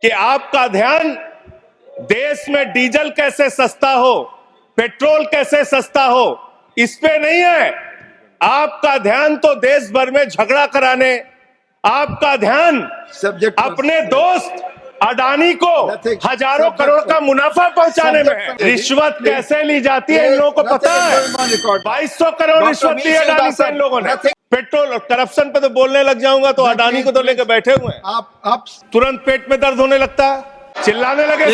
कि आपका ध्यान देश में डीजल कैसे सस्ता हो, पेट्रोल कैसे सस्ता हो, इस पे नहीं है। आपका ध्यान तो देश भर में झगड़ा कराने, आपका ध्यान अपने दोस्त अडानी को हजारों करोड़ का मुनाफा पहुंचाने में है। रिश्वत कैसे ली जाती है इन लोगों को पता है। 2200 करोड़ रिश्वत ली अडानी से इन लोगों ने। पेट्रोल और करप्शन पे तो बोलने लग जाऊंगा तो अडानी को तो लेकर बैठे हुए हैं। आप तुरंत पेट में दर्द होने लगता है, चिल्लाने लगे,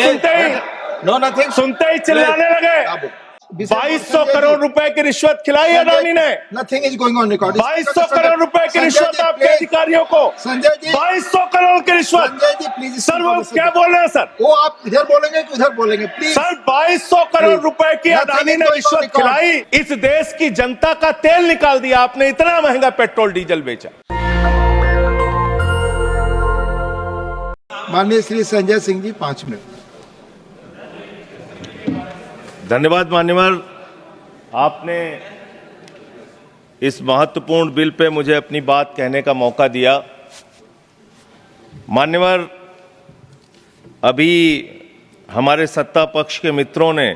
सुनते ही चिल्लाने लगे। 2200 करोड़ रुपए की रिश्वत खिलाई अडानी ने। Nothing is going on record. 2200 crore रुपए की रिश्वत आपके अधिकारियों को। संजय जी, 2200 करोड़ की रिश्वत। संजय जी प्लीज। सर वो क्या बोल रहे हैं सर? वो आप इधर बोलेंगे कि उधर बोलेंगे प्लीज। सर 2200 करोड़ रुपए की अडानी ने रिश्वत खिलाई। इस देश की जनता का तेल निकाल दिया आपने, इतना महंगा पेट्रोल डीजल बेचा। माननीय श्री संजय सिंह जी 5 मिनट। धन्यवाद मान्यवर, आपने इस महत्वपूर्ण बिल पे मुझे अपनी बात कहने का मौका दिया। मान्यवर, अभी हमारे सत्ता पक्ष के मित्रों ने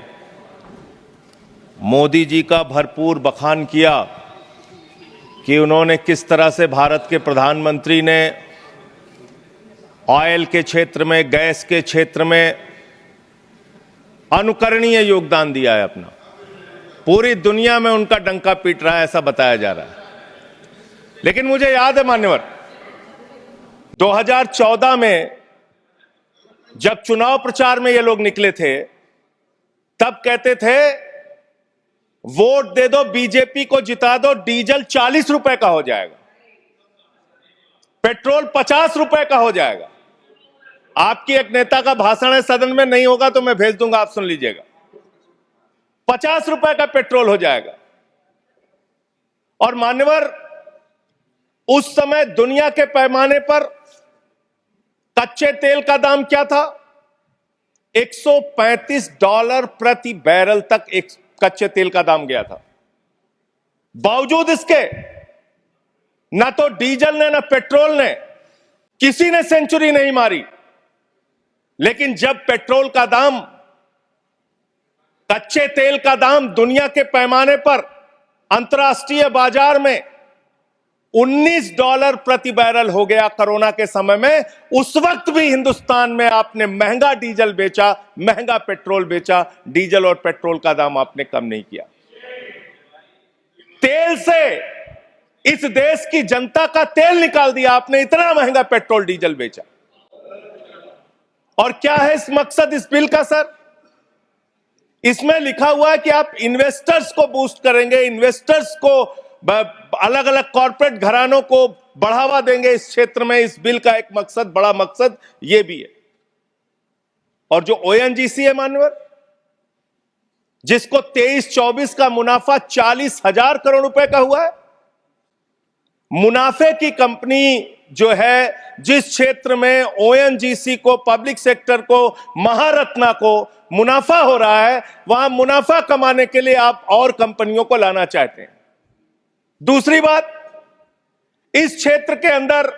मोदी जी का भरपूर बखान किया कि उन्होंने किस तरह से भारत के प्रधानमंत्री ने ऑयल के क्षेत्र में, गैस के क्षेत्र में अनुकरणीय योगदान दिया है अपना। पूरी दुनिया में उनका डंका पीट रहा है ऐसा बताया जा रहा है। लेकिन मुझे याद है मान्यवर, 2014 में जब चुनाव प्रचार में ये लोग निकले थे तब कहते थे वोट दे दो, बीजेपी को जिता दो, डीजल 40 रुपए का हो जाएगा, पेट्रोल 50 रुपए का हो जाएगा। आपकी एक नेता का भाषण है, सदन में नहीं होगा तो मैं भेज दूंगा, आप सुन लीजिएगा। 50 रुपए का पेट्रोल हो जाएगा। और मान्यवर, उस समय दुनिया के पैमाने पर कच्चे तेल का दाम क्या था? $135 प्रति बैरल तक एक कच्चे तेल का दाम गया था। बावजूद इसके ना तो डीजल ने ना पेट्रोल ने किसी ने सेंचुरी नहीं मारी। लेकिन जब पेट्रोल का दाम, कच्चे तेल का दाम दुनिया के पैमाने पर अंतर्राष्ट्रीय बाजार में $19 प्रति बैरल हो गया कोरोना के समय में, उस वक्त भी हिंदुस्तान में आपने महंगा डीजल बेचा, महंगा पेट्रोल बेचा। डीजल और पेट्रोल का दाम आपने कम नहीं किया। तेल से इस देश की जनता का तेल निकाल दिया आपने, इतना महंगा पेट्रोल डीजल बेचा। और क्या है इस मकसद इस बिल का सर? इसमें लिखा हुआ है कि आप इन्वेस्टर्स को बूस्ट करेंगे, इन्वेस्टर्स को, अलग अलग कॉर्पोरेट घरानों को बढ़ावा देंगे इस क्षेत्र में। इस बिल का एक मकसद, बड़ा मकसद यह भी है। और जो ओएनजीसी है मान्यवर, जिसको 23-24 का मुनाफा 40,000 करोड़ रुपए का हुआ है, मुनाफे की कंपनी जो है, जिस क्षेत्र में ओएनजीसी को, पब्लिक सेक्टर को, महारत्ना को मुनाफा हो रहा है, वहां मुनाफा कमाने के लिए आप और कंपनियों को लाना चाहते हैं। दूसरी बात, इस क्षेत्र के अंदर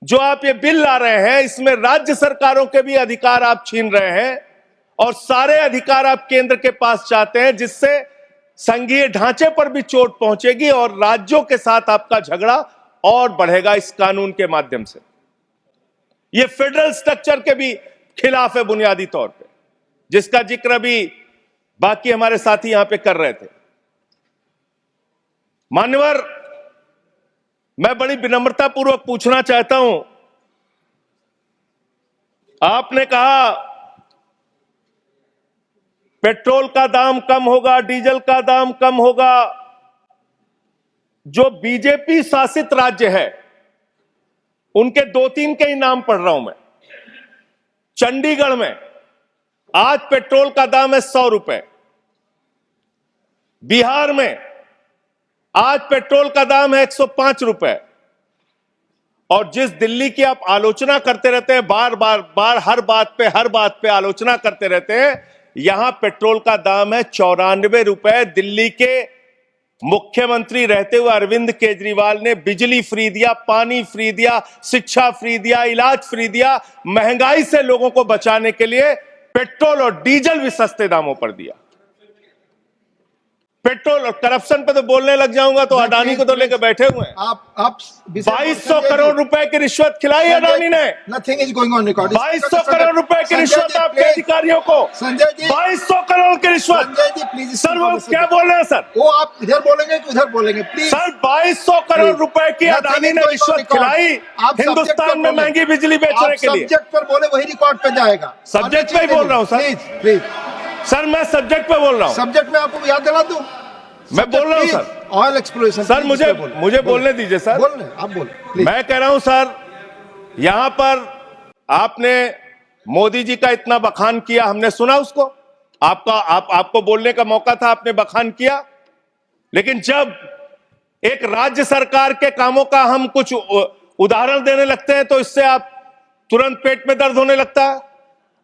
जो आप ये बिल ला रहे हैं, इसमें राज्य सरकारों के भी अधिकार आप छीन रहे हैं और सारे अधिकार आप केंद्र के पास चाहते हैं, जिससे संघीय ढांचे पर भी चोट पहुंचेगी और राज्यों के साथ आपका झगड़ा और बढ़ेगा इस कानून के माध्यम से। यह फेडरल स्ट्रक्चर के भी खिलाफ है बुनियादी तौर पे, जिसका जिक्र भी बाकी हमारे साथी यहां पे कर रहे थे। मान्यवर, मैं बड़ी विनम्रता पूर्वक पूछना चाहता हूं, आपने कहा पेट्रोल का दाम कम होगा, डीजल का दाम कम होगा। जो बीजेपी शासित राज्य है उनके 2-3 के ही नाम पढ़ रहा हूं मैं। चंडीगढ़ में आज पेट्रोल का दाम है 100 रुपए। बिहार में आज पेट्रोल का दाम है 105 रुपए। और जिस दिल्ली की आप आलोचना करते रहते हैं, बार हर बात पे आलोचना करते रहते हैं, यहां पेट्रोल का दाम है 94 रुपए। दिल्ली के मुख्यमंत्री रहते हुए अरविंद केजरीवाल ने बिजली फ्री दिया, पानी फ्री दिया, शिक्षा फ्री दिया, इलाज फ्री दिया, महंगाई से लोगों को बचाने के लिए पेट्रोल और डीजल भी सस्ते दामों पर दिया। पेट्रोल और करप्शन पे तो बोलने लग जाऊंगा तो अडानी को तो लेकर बैठे हुए हैं। आप 2200 करोड़ रुपए की रिश्वत खिलाई अडानी ने। Nothing is going on record. 2200 crore रुपए की रिश्वत आपके अधिकारियों को। संजय जी 2200 करोड़ की रिश्वत। संजय जी प्लीज सर वो क्या बोल रहे हैं सर? वो आप इधर बोलेंगे कि उधर बोलेंगे प्लीज। सर 2200 करोड़ रुपए की अडानी ने रिश्वत खिलाई हिंदुस्तान में महंगी बिजली बेचने के लिए। सब्जेक्ट पर बोले वही रिकॉर्ड पे जाएगा। सब्जेक्ट पे ही बोल रहा हूँ सर। प्लीज प्लीज सर मैं सब्जेक्ट पे बोल रहा हूँ। सब्जेक्ट में आपको याद दिला दूं। मैं बोल रहा हूँ सर। ऑयल एक्सप्लोरेशन सर मुझे बोलने दीजिए सर। बोलने आप बोले। मैं कह रहा हूं सर, यहां पर आपने मोदी जी का इतना बखान किया, हमने सुना उसको। आपको बोलने का मौका था, आपने बखान किया। लेकिन जब एक राज्य सरकार के कामों का हम कुछ उदाहरण देने लगते हैं तो इससे आप तुरंत पेट में दर्द होने लगता है।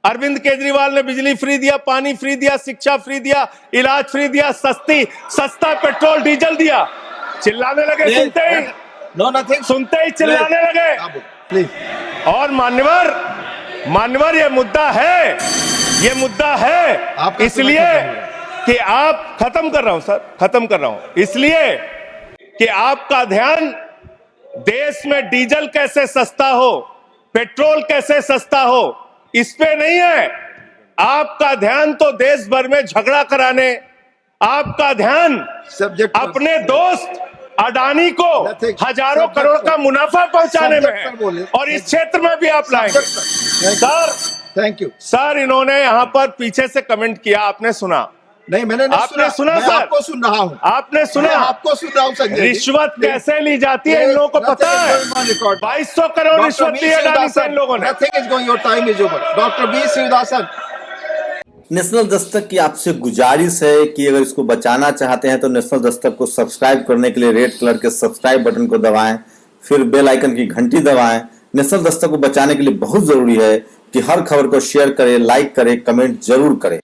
अरविंद केजरीवाल ने बिजली फ्री दिया, पानी फ्री दिया, शिक्षा फ्री दिया, इलाज फ्री दिया, सस्ता पेट्रोल डीजल दिया। चिल्लाने लगे सुनते ही चिल्लाने लगे। प्लीज। और मान्यवर ये मुद्दा है इसलिए कि आप खत्म कर रहा हूं इसलिए कि आपका ध्यान देश में डीजल कैसे सस्ता हो, पेट्रोल कैसे सस्ता हो, इस पे नहीं है। आपका ध्यान तो देश भर में झगड़ा कराने, आपका ध्यान अपने दोस्त अडानी को हजारों करोड़ का मुनाफा पहुंचाने में है। और इस क्षेत्र में भी आप लाएंगे सर। Thank you sir. इन्होंने यहां पर पीछे से कमेंट किया, आपने सुना? नहीं, मैंने नहीं आपने सुना मैं सर? आपको सुन रहा हूं। आपने सुना? मैं आपको सुन रहा हूं संजय जी। रिश्वत कैसे ली जाती है इन लोगों को पता है। 2200 करोड़ रिश्वत ली अडानी से इन लोगों ने। Nothing is going, your time is over. Doctor B Shivadasan. National Dastak की आपसे गुजारिश है कि अगर इसको बचाना चाहते हैं तो नेशनल दस्तक को सब्सक्राइब करने के लिए रेड कलर के सब्सक्राइब बटन को दबाएं, फिर बेल आइकन की घंटी दबाएं। नेशनल दस्तक को बचाने के लिए बहुत जरूरी है कि हर खबर को शेयर करें, लाइक करें, कमेंट जरूर करें।